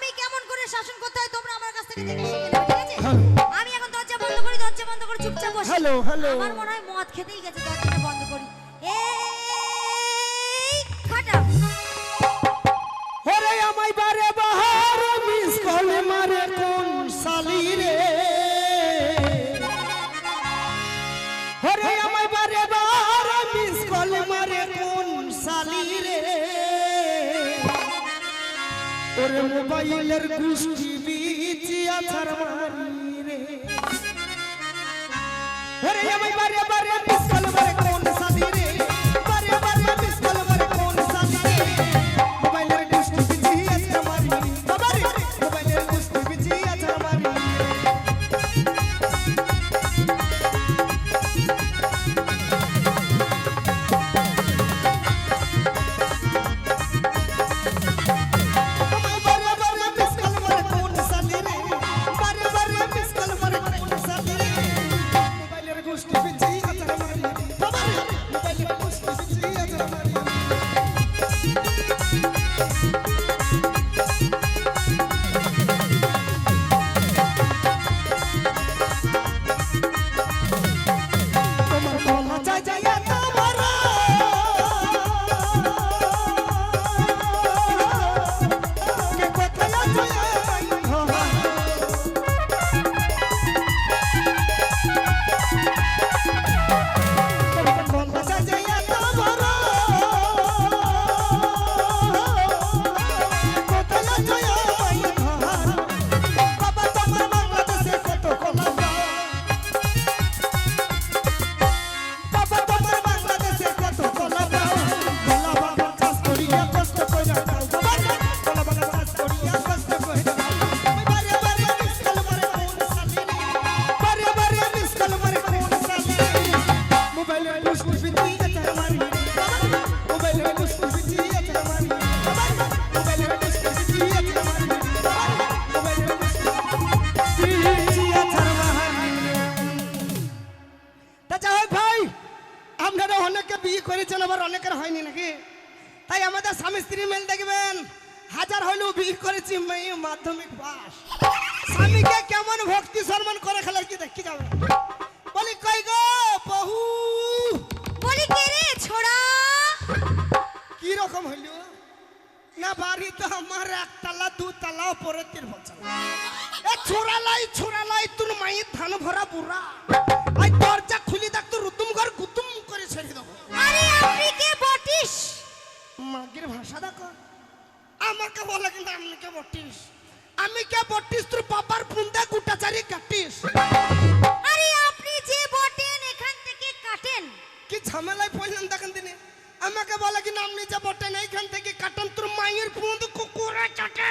আমি কেমন করে শাসন করতে হয় তোমরা আমার কাছ থেকে দেখে শিখে নেবে, ঠিক আছে? আমি এখন দরজা বন্ধ করে চুপচাপ বসে। হ্যালো হ্যালো, আমার মনে হয় মদ খেতেই গেছে, দরজাটা বন্ধ করি। এই খাটা ওরে আমায় বারে বাহার মিস কল মারে কোন সালি রে, ওরে আমায় বারে বাহার মিস কল মারে কোন সালি রে, ওরে মোবাইলের গুষ্টি বিচিয়া ছাড় মারি রে, ওরে আমায় বারে বারে মিস কল মারে কোন সালি রে, বারে বারে মিস কল মারে কোন সালি রে, মোবাইলের গুষ্টি বিচিয়া ছাড় মারি, বাবা রে মোবাইলের গুষ্টি বিচিয়া ছাড় মারি। মাধ্যমিক পাস স্বামীকে কেমন ভক্তি সম্মান করে খেলা কি দেখি যাবে, বলি কই গো বহু, বলি কে রে ছোড়া, কি রকম হইল না বাড়ি তো আমার একতলা দুতলা পরে তিরবছর এ ছোড়া লাই তোর মায়ের ধান ভরা বুড়া, আই দরজা খুলি দেখ তো রুতুম ঘর গুতুম করে ছেড়ে দেবো। আরে আপনি কে বটিস? মাগির ভাষা দেখো, আমাকে বলে কিন্তু আপনি কে বটিস, আমি কে বটিস তোর বাবার পুন্দা গুটাচারি কাটিস। আরে আপনি যে বটেন এখান থেকে কাটেন, কি ঝামেলায় পড়লেন দেখেন দিনে, আমাকে বলে কি আপনি যে বটেন এইখান থেকে কাটেন তোর মায়ের পুন্দ কুকুরে চাটে।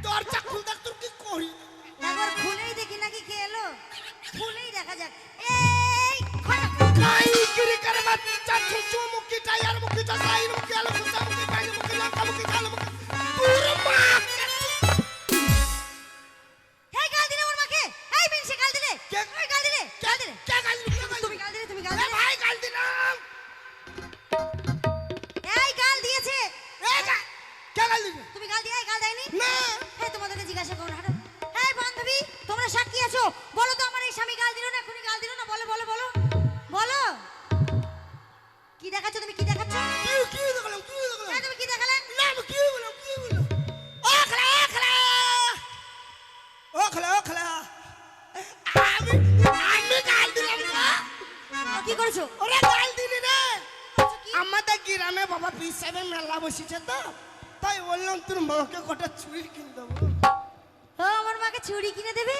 দরজা খুল দেখ তোর কি করি, একবার খুলেই দেখি নাকি কে এলো, খুলেই দেখা যাক। এই গিরি করে বাচ্চা ছুচু মুখি টায়ার মুখি টায়ার মুখি আলো ফুসা মুখি পানি মুখি লঙ্কা মুখি কালো মুখি পুরো মা। এই গাল দিলে ওর মাকে, এই মিনসে গাল দিলে, কে ওই গাল দিলে, গাল দিলে, কে গাল দিলে, তুমি গাল দিলে, তুমি গাল এ দিলে, ভাই গাল দিলাম, এই গাল দিয়েছে, এ কে গাল দিলে, তুমি গাল দিয়ে, এই গাল দেয়নি না এই তোমাদেরকে জিজ্ঞাসা করো, হাঁটো। এই বান্ধবী তোমরা সাক্ষী আছো, বলো তো আমার এই স্বামী গাল দিল না, এখনই গাল দিল না, বলো বলো বলো বলো, কি দেখাচ্ছ তুমি, কি দেখাচ্ছ, কি দেখলাম তুমি কি দেখালে, না আমি কি বললাম ও খলা আমি গাল দিলাম না, কি করেছো, ওরে গাল দিলি রে, আমাদের গ্রামে বাবা পীর সাহেবের মেলা বসেছে তো, তাই বললাম তোর মাকে কটা চুড়ি কিনে দেবো। ও আমার মাকে চুড়ি কিনে দেবে,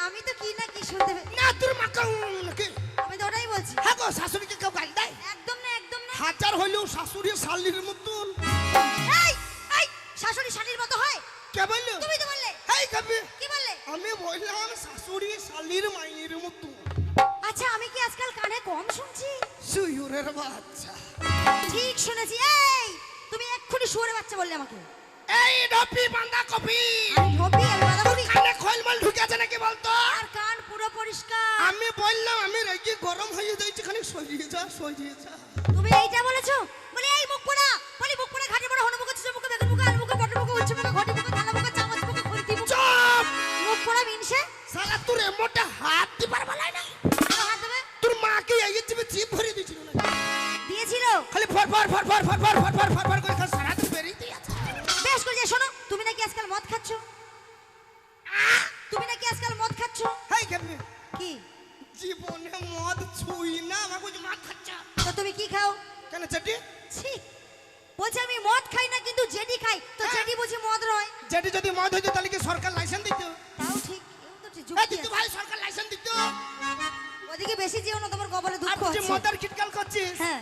আমি তো কি না কি শুনতে না তোর মাকে নাকি, আমি তো ওটাই বলছি। হ্যাঁ গো শাশুড়িকে কেউ গাল দেয়, একদম না, একদম না। হাজার হইলেও শাশুড়ি শালির মতন। এই এই শাশুড়ি শালির মতো হয়, কে বললো, তুমি তো বললে, এই কবি কি বললে, আমি বললাম শাশুড়ি শালির মায়ের মতন। আচ্ছা আমি কি আজকাল কানে কম শুনছি, শুয়োরের বাচ্চা, ঠিক শুনেছি। এই তুমি এক্ষুনি শুয়োরের বাচ্চা বললে আমাকে, এই ডপি বাঁধা কপি, আমি ঢোপি, আমি বাঁধাকপি, কানে খোলমাল ঢুকে আছে নাকি বলতো, আর কান পুরো পরিষ্কার। আমি বললাম আমি রেগে গরম হয়ে যাচ্ছি, খালি সরিয়ে যা। তুমি এইটা বলেছো, বলে এই মুখ পোড়া, বলি মুখ পোড়া ঘাটে বড় হনুমুখ ছিল মুখে বেগুন মুখে আলু মুখে বটর মুখে উচ্ছে করেছে শোনো, তুমি নাকি আজকাল মদ খাচ্ছ, তুমি নাকি আজকাল মদ খাচ্ছ। হেই কেমনে কি জীবনে মদ ছুই না, আমাকে বলছে মদ খাচ্ছা। তো তুমি কি খাও? কেন চেটি? ছি, বলছে আমি মদ খাই না কিন্তু জেডি খাই, তো হ্যাঁ। জেডি বুঝি মদ নয়? যেটি যদি মদ হইতো তাহলে কি সরকার লাইসেন্স দিত? তাও ঠিক, এও তো ঠিক এই যুক্তি দিত আছে। ভাই, সরকার লাইসেন্স দিত। ওদিকে বেশি যেও না, তোমার কপালে আর দুঃখ তুই যে হচ্ছে। মদার খিটকাল করছিস, হ্যাঁ,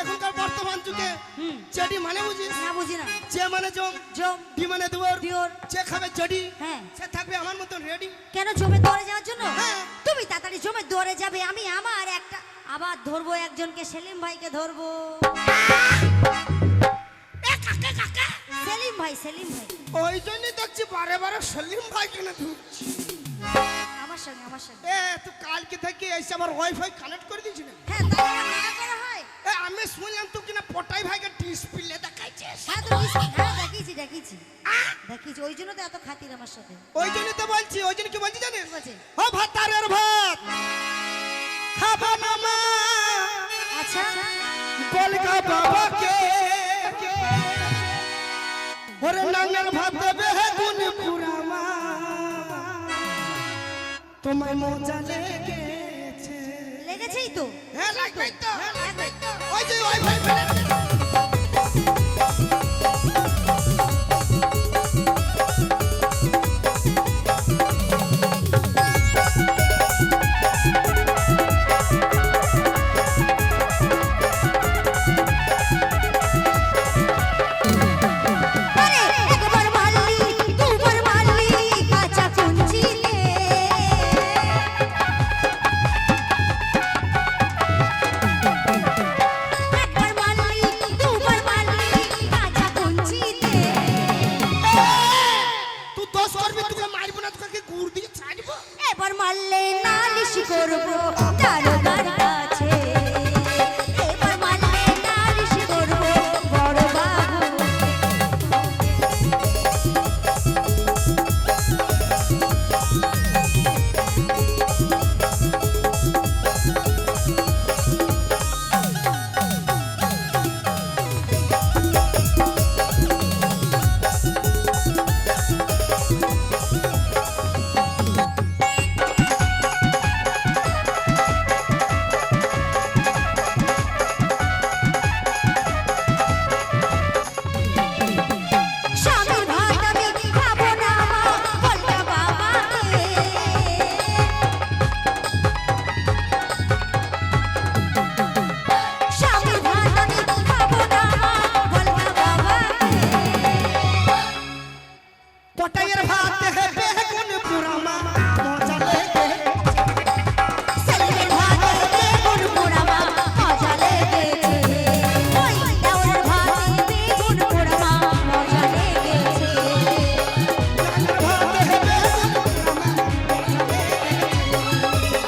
এখনকার বর্তমান যুগে হুম, চেটি মানে বুঝিস? না বুঝি না। যে মানে জম, জম, ডি মানে দুয়ার, দিওর, যে খাবে জডি, হ্যাঁ। সে থাকবে আমার মতন রেডি। কেন জমে দৌড়ে যাওয়ার জন্য? হ্যাঁ। তুমি তাড়াতাড়ি জমে দৌড়ে যাবে, আমি আমার একটা আবার ধরবো, একজনকে সেলিম ভাইকে ধরবো। সেলিম ভাই, সেলিম ভাই ওই জন্যই দেখছি বারে বারে সেলিম ভাই কেন ঢুকছি। আমার সঙ্গে, আমার সঙ্গে। এ তুই কালকে থেকে এসে আবার ওয়াইফাই কানেক্ট করে দিয়েছি না? হ্যাঁ, তাই আমার না করা হয়। এ আমি শুনলাম তুই কিনা পটাই ভাইকে ডিসপ্লে দেখাইছিস। হ্যাঁ, তো হ্যাঁ, দেখিয়েছি, দেখিয়েছি, দেখিয়েছি, ওই জন্য তো এত খাতির আমার সাথে। ওই জন্যই তো বলছি, ওই জন্য কি বলছি জানিস? ঠিক আছে। ও ভাতারের ভাত খাবা না মা, আচ্ছা, বলগা বাবাকে ওরে নাঙ্গের ভাত দেবে হে গুন পুরামা, তোমায় মজা লেগেছে। লেগেছেই তো। হ্যাঁ লাগবে তো, লাগবে। ওই যে ওয়াইফাই কানেক্ট। আরে একবার মারলি, দুবার মারলি, কাঁচা কুঞ্চিলে। একবার মারলি, দুবার মারলি, কাঁচা কুঞ্চিলে। তুই দোষ করবি, তোকে মারবো না, তোকে গুড় দিয়ে ছাড়বো। এবার মারলে নালিশ করবো দারোগার কাছে। এবার মারলে নালিশ করবো বড় বাবু। স্বামীর ভাত আমি খাবো না মা, বলটা বাবাকে। স্বামীর ভাত আমি খাবো না মা, বলটা বাবাকে। পটাইয়ের ভাত দেবে হে গুন পুরামা, মজা লেগেছে। সেলিমের ভাতে বেগুন পোড়া মা, মজা লেগেছে। ওই দেওরের ভাতে বেগুন পোড়া মা, মজা লেগেছে।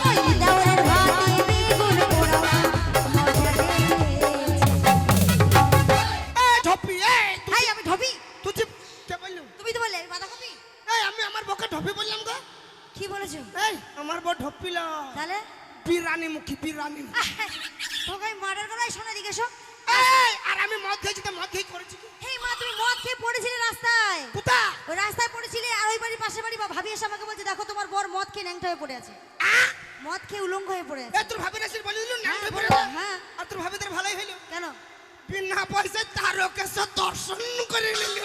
ওই দেওরের ভাতে বেগুন পোড়া মা, মজা লেগেছে। এই ঢপি, এই হাই, আমি ঢপি? তুই যে কে বললু? তুমি তো বললে আমি বাঁধাকপি। এই আমি আমার বউকে ঢপি বললাম গো। কি বলেছো? এই আমার বউ ঢপিল, তাহলে বিরানি মুখী, বিরানি মুখী। তোকে মার্ডার করাই শোনা দিকে এসো। এই আর আমি মদ খেয়েছি তো মদ খেয়ে করেছি কি? হেই মা, তুমি মদ খেয়ে পড়েছিলে রাস্তায়। কোথা? ওই রাস্তায় পড়েছিলে, আর ওই বাড়ির পাশের বাড়ি ভাবি এসে আমাকে বলছে দেখো তোমার বর মদ খেয়ে ন্যাংটা হয়ে পড়ে আছে। মদ খেয়ে উলঙ্গ হয়ে পড়ে আছে। এই তোর ভাবি নাসির বলে দিলু না হ্যাঁ, পড়ে বলে, না। হ্যাঁ। আর তোর ভাবিদের ভালোই হইলো, কেন? বিনা পয়সায় তারকেশ্বর দর্শন করে নিল।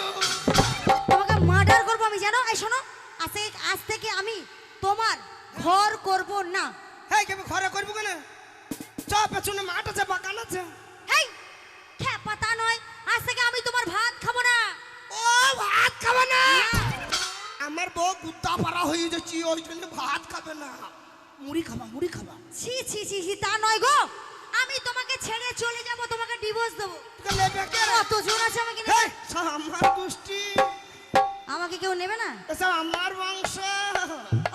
তোমাকে মার্ডার করবো আমি, জানো? এই শোনো, আজ থেকে আমি তোমার ঘর করব না। হ্যাঁ কেবে ঘরে করবো কেন? চ পেছনে মাঠ আছে, বাগান আছে। হেই, খেপা তা নয়, আজ থেকে আমি তোমার ভাত খাবো না। ও ভাত খাবে না? আমার বউ গুদ্দা পাড়া হয়ে যাচ্ছি, ওই জন্য ভাত খাবে না, মুড়ি খাবা, মুড়ি খাবা। ছি ছি ছি ছি, তা নয় গো, আমি তোমাকে ছেড়ে চলে যাব, তোমাকে ডিভোর্স দেবো। তোকে নেবে কে? কত জন আছে আমাকে নেবে? হেই, সব আমার গোষ্ঠী, আমাকে কেউ নেবে না? এসব আমার বংশ।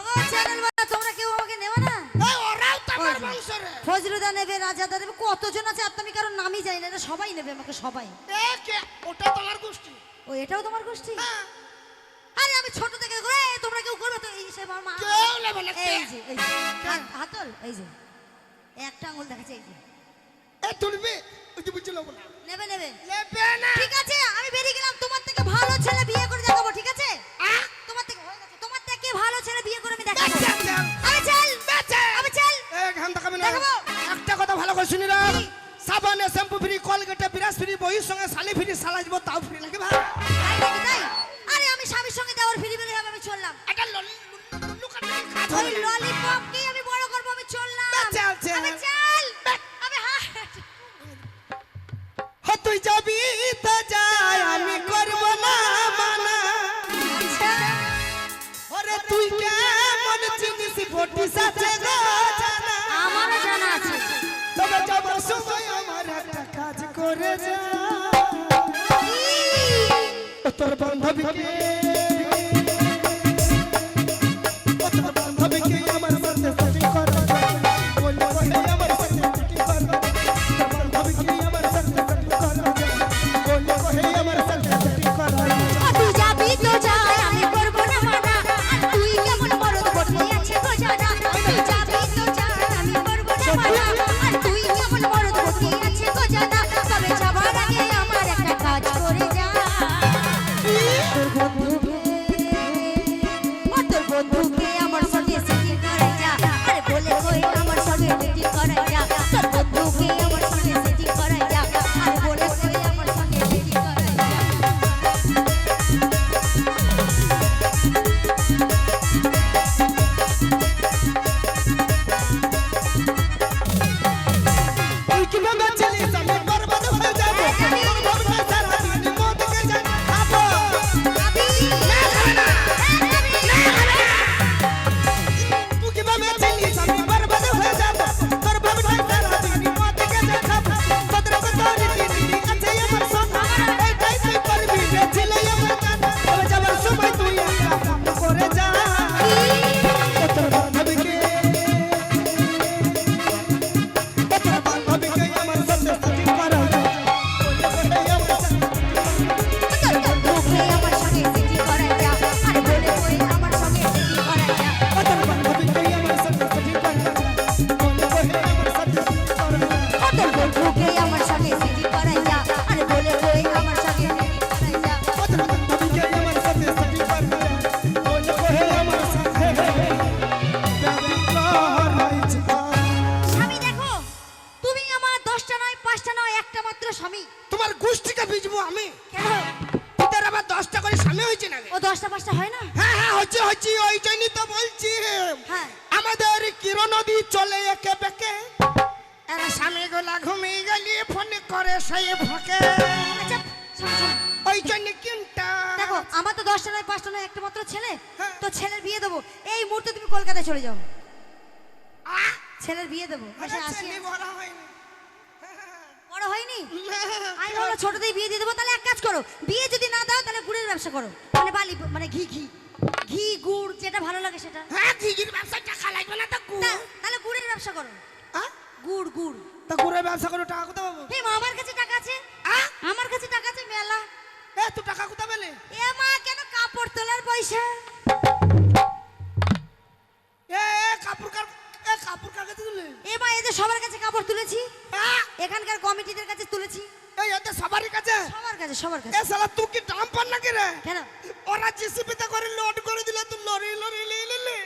ও চ্যানেল বালা, তোমরা কেউ আমাকে নেবে না? এই ওরাও তো আমার বংশ রে। ফজলুদা নেবে, রাজাদা নেবে, কতজন আছে আর তো আমি কারোর নামই জানি না। এটা সবাই নেবে আমাকে, সবাই। এ কে? ওটা তোমার গোষ্ঠী। ও এটাও তোমার গোষ্ঠী? হ্যাঁ। আরে আমি ছোট থেকে দেখো, এই তোমরা কেউ করবে তো? এই সে আমার মা। কেউ নেবে না, এই কে? যে, এই যে, হাতল, এই যে একটা আঙুল দেখাচ্ছে, এই যে। এ তুলবে, ওই যে বুঝে নেবো না। নেবে নেবে, নেবে না। ঠিক আছে, আমি বেরিয়ে গেলাম তোমার থেকে ভালো ছেলে বিয়ে করে দেখাবো, ঠিক আছে? তোমার থেকে হয়ে গেছে, তোমার থেকে ভালো ছেলে বিয়ে করে আমি দেখাবো। আমি চল, আমি চল। ঘাম দেখাবে না। দেখাবো। একটা কথা ভালো করে শুনি রাখ, কি? সাবানে শ্যাম্পু ফ্রি, কলগেটে বিরাজ ফ্রি, বইয়ের সঙ্গে শালি ফ্রি, শালা যাব তাও ফ্রি নাকি ভাই? তাই নাকি তাই? আরে আমি স্বামীর সঙ্গে দেওয়ার ফিরি বলে আমি চললাম। এটা লুলু কাটে খাত ওই হবে। ললিপপকে আমি বড় করব, আমি চললাম। চল, চল। আমি চল। আমি হ্যাঁ। হ তুই যাবি তো যাই, আমি করব না মানা। আচ্ছা। ওরে তুই কেমন চিনিস বটি সাথে গো জানা। আমারও জানা আছে। তবে যাবার সময় আমার একটা কাজ করে যা। ও তোর বান্ধবীকে, ও তোর বান্ধবীকে আমার সাথে সেটিং করা যায়। বললে বলে আমার সাথে সেটিং করা যায়। তোর বান্ধবীকে আমার সাথে সেটিং করা যায়। বললে বলে আমার সাথে সেটিং করা যায়। ও তুই যাবি তো যাই, আমি করব না মানা। আর তুই কেমন মরদ বটি আছে গো জানা। তুই যাবি তো যাই, আমি করব না মানা। আর তুই কেমন মরদ বটি আছে গো জানা। তবে যাবার আগে আমার একটা কাজ করে যা। তোর বন্ধুকে আমার সঙ্গে সেটিং করে যা। আরে বলে কই আমার সঙ্গে সেটিং করে যা। তোর বন্ধুকে আমার সঙ্গে সেটিং করে যা। আরে বলে কই আমার সঙ্গে সেটিং করে যা। তুই কিভাবে চলিস আমি বরবাদ হয়ে যাবো। তোর ভাবনা সারা দিন মদকে যা খাবো। তুই কিভাবে চলিস আমি বরবাদ হয়ে যাবো। তোর ভাবনা সারা দিন মদকে যা খাবো। ভদ্রক তোর দিদি আছে আমার সোনা। এইটাই তুই করবি রে ছেলে আমার কাজ। তবে যাবার সময় তুই একটা কাম করে যা। ও তোর বান্ধবীকে, ও তোর বান্ধবীকে আমার সাথে সেটিং করা যায়। বললে বলে আমার সাথে তোর বন্ধুকে আমার সঙ্গে সেটিং করে যা। আরে বলে কই আমার সঙ্গে সেটিং করে যা। ও তোর বান্ধবীকে আমার সাথে সেটিং করা যায়। বললে বলে আমার সাথে সেটিং করা যায়। ও তোর বন্ধুকে আমার সঙ্গে সেটিং করে যা। আরে বলে কই আমার সঙ্গে সেটিং করে যা। ও তোর বান্ধবীকে আমার সাথে সেটিং করা যায়। বললে বলে আমার সাথে সেটিং করা যায়। স্বামী দেখো, তুমি আমার 10টা নয় 5টা নয়, একটা মাত্র স্বামী। তোমার গোষ্ঠীকে বিজবো আমি। কেন? তোর আবার 10টা করে স্বামী হয়েছে নাকি? ও 10টা 5টা হয় না? হ্যাঁ হ্যাঁ হচ্ছে হচ্ছে, ওই জন্যই তো বলছি। হ্যাঁ। আমাদের কিরণ নদী চলে একে বেঁকে। এরা স্বামী গোলা ঘুমিয়ে গেলি ফোন করে সেই ফাঁকে। আচ্ছা শোনো শোনো, ওই জন্য কিনটা দেখো আমার তো 10টা নয় 5টা নয়, একটা মাত্র ছেলে। হ্যাঁ। তো ছেলের বিয়ে দেবো এই মুহূর্তে, তুমি কলকাতায় চলে যাও। ছেলের বিয়ে দেবো, মাসে আসি। ছেলে বড় হয়নি। বড় হয়নি? আমি ভাবলাম ছোটতেই বিয়ে দিয়ে দেবো। তাহলে এক কাজ করো, বিয়ে যদি না দাও তাহলে গুড়ের ব্যবসা করো। মানে বালি, মানে ঘি ঘি ঘি গুড়, যেটা ভালো লাগে সেটা। হ্যাঁ ঘিঘির ব্যবসা টাকা লাগবে না তো তাহলে গুড়ের ব্যবসা করো। গুড় গুড়। তা করে ব্যবসা করে টাকা কোথা পাবো? হে মা, আমার কাছে টাকা আছে। আমার কাছে টাকা আছে মেলা। এ তুই টাকা কোথা পেলে? এ মা, কেন কাপড় তোলার পয়সা। এ কাপড় কাকে তুলে? এ মা, এদের সবার কাছে কাপড় তুলেছি। হ্যাঁ? এখানকার কমিটিদের কাছে তুলেছি। এই এতে সবারই কাছে? সবার কাছে, সবার এ কাছে। শালা তুই কি দাম পান নাকি রে? কেন? ওরা জিসিপিতে করে লোড করে দিলে তুই লরি লরি লিলি।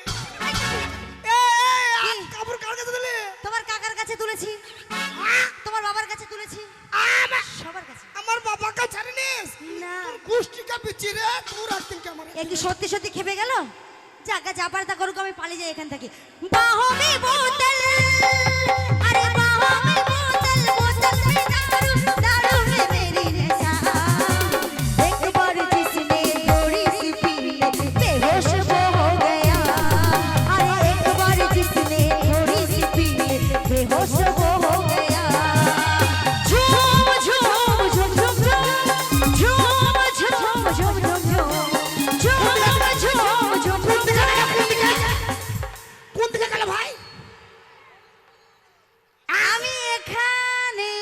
কি? কাপড় কার কাছে দিলে? তোমার কাকার কাছে তুলেছি, তোমার বাবার কাছে তুলেছি, সবার কাছে। আমার বাবাকে ছাড়িনিস? না। তোর গোষ্ঠীকে বিচিরে তুই রাখতেন কেমন? এ কি সত্যি সত্যি খেপে গেল? জায়গা যা পারে তা করুক, আমি পালিয়ে যাই এখান থেকে। বাহমে বোতল, আরে বাহমে বোতল, বোতল মে দারু, দারু মে মেরি নেশা। एक बार जिसने थोड़ी सी पी ले, बेहोश वो हो गया। अरे एक बार जिसने थोड़ी सी पी ले, बेहोश वो हो गया। झूम झूम झूम झूम झूम, झूम झूम झूम झूम झूम, झूम झूम झूम झूम। কোন দিকে গেল ভাই? আমি এখানে।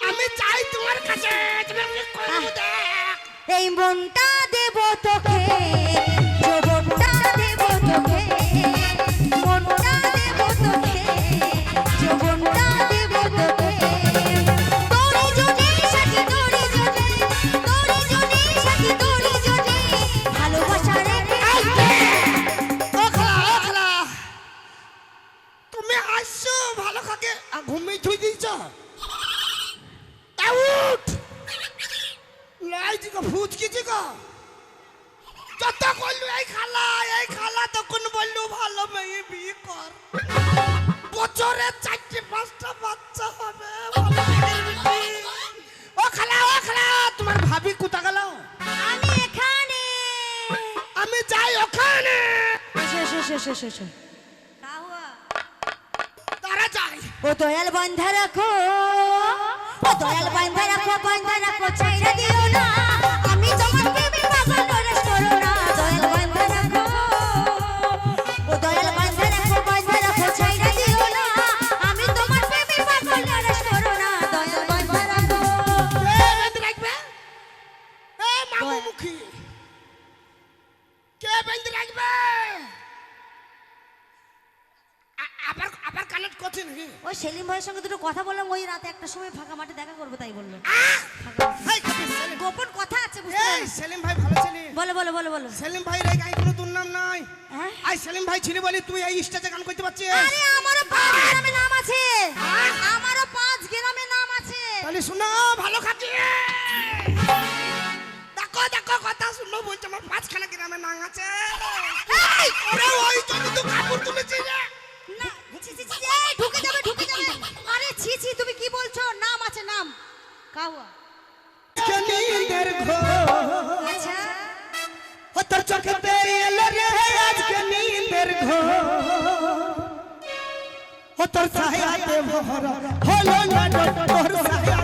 আমি চাই তোমার কাছে, তুমি আমাকে করব দেখ। এই মনটা দেব তোকে, যৌবনটা দেব তোকে, মনটা দেব তোকে, যৌবনটা দেব তোকে। তোরি জনে সাথী, তোরি জনে, তোরি জনে যত করলু এই খালা তখন বললু ভালো মেয়ে বিয়ে কর, বছরে 4-5টা বাচ্চা হবে, ভালো মেয়ের বিয়ে। ও খালা তোমার ভাবি কোথা গেল? আমি এখানে। আমি যাই ওখানে। এসো। কাহুয়া তারা যাই। ও দয়াল বান্ধা রাখো, ও দয়াল বান্ধা রাখো, ছাইড়া দিও না, আমি তোমার প্রেমে পাগল নরেশ করো না। দয়াল বান্ধা রাখো, ও দয়াল বান্ধা রাখো, ছাইড়া দিও না, আমি তোমার প্রেমে পাগল নরেশ করো না। দয়াল বান্ধা রাখো। কে বেঁধে রাখবে? এ মামুমুখী, কে বেঁধে রাখবে? আবার কানেক্ট করছে নাকি? ওই সেলিম ভাইয়ের সঙ্গে দুটো কথা বললাম, ওই রাতে একটা সময় ফাঁকা মাঠে দেখা করবো তাই বললো। এই সেলিম, গোপন কথা আছে বুঝতে এই পারলি? সেলিম ভাই ভালো ছিলি? বলো। সেলিম ভাই রে গাই কোনো দুর্নাম নাই। হ্যাঁ? আই সেলিম ভাই ছিলি বলি তুই এই স্টেজে গান করতে পারছিস? আরে আমারও 5 গ্রামে নাম আছে, আমারও 5 গ্রামে নাম আছে। তাহলে শোনো ভালো খাটি। দেখো কথা শুনো, বলছে আমার 5খানা গ্রামে নাম আছে। এই ওরে ওই জন্য তো কাপড় তুলেছিস রে। না, ছি, এই ঢুকে যাবে। আরে ছি তুমি কি বলছো? নাম আছে নাম। কাহুয়া। নিন্দের ঘোর আচ্ছা ও তোর চোখেতে এলো রে আজকে নিন্দের ঘোর, ও তোর ছায়াতে ভরা হলো না তোর ছায়া